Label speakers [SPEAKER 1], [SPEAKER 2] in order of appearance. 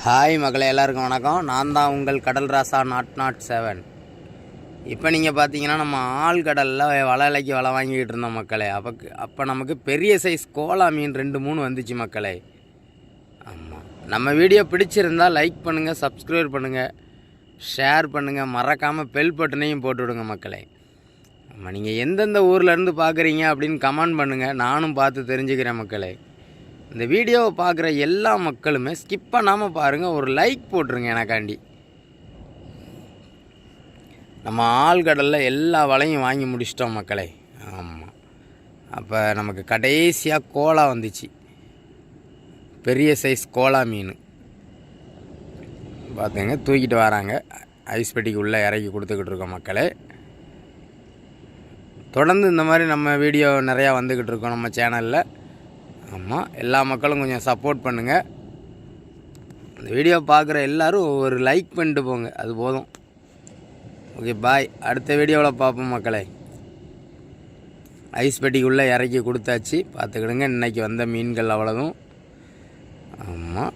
[SPEAKER 1] Hi மகளே, எல்லாருக்கும் வணக்கம். நான் தான் உங்கள் கடல் ராசா 007. இப்போ நீங்கள் பார்த்தீங்கன்னா நம்ம ஆழ்கடலில் வலைக்கு வலை வாங்கிக்கிட்டு இருந்தோம் மக்களே. அப்போ நமக்கு பெரிய சைஸ் கோலா மீன் 2-3 வந்துச்சு மக்களே. ஆமாம், நம்ம வீடியோ பிடிச்சிருந்தால் லைக் பண்ணுங்கள், சப்ஸ்கிரைப் பண்ணுங்கள், ஷேர் பண்ணுங்கள், மறக்காமல் பெல் பட்டனையும் போட்டு விடுங்க மக்களே. ஆமாம், நீங்கள் எந்தெந்த ஊர்லேருந்து பார்க்குறீங்க அப்படின்னு கமெண்ட் பண்ணுங்கள், நானும் பார்த்து தெரிஞ்சுக்கிறேன் மக்களே. இந்த வீடியோவை பார்க்குற எல்லா மக்களுமே ஸ்கிப் பண்ணாமல் பாருங்கள், ஒரு லைக் போட்டுருங்க எனக்காண்டி. நம்ம ஆழ்கடலில் எல்லா வலையும் வாங்கி முடிச்சிட்டோம் மக்களே. ஆமாம், அப்போ நமக்கு கடைசியாக கோலா வந்துச்சு, பெரிய சைஸ் கோலா மீன் பார்த்துங்க. தூக்கிட்டு வராங்க, ஐஸ் பெட்டிக்கு உள்ளே இறக்கி கொடுத்துக்கிட்டு இருக்கோம் மக்களே. தொடர்ந்து இந்த மாதிரி நம்ம வீடியோ நிறையா வந்துக்கிட்டு இருக்கோம் நம்ம சேனலில். ஆமாம், எல்லா மக்களும் கொஞ்சம் சப்போர்ட் பண்ணுங்கள். இந்த வீடியோ பார்க்குற எல்லோரும் ஒரு லைக் பண்ணிட்டு போங்க, அது போதும். ஓகே, பாய். அடுத்த வீடியோவில் பார்ப்போம் மக்களே. ஐஸ் பெட்டிக்குள்ளே இறக்கி கொடுத்தாச்சு, பார்த்துக்கிடுங்க. இன்றைக்கி வந்த மீன்கள் அவ்வளோதும். ஆமாம்.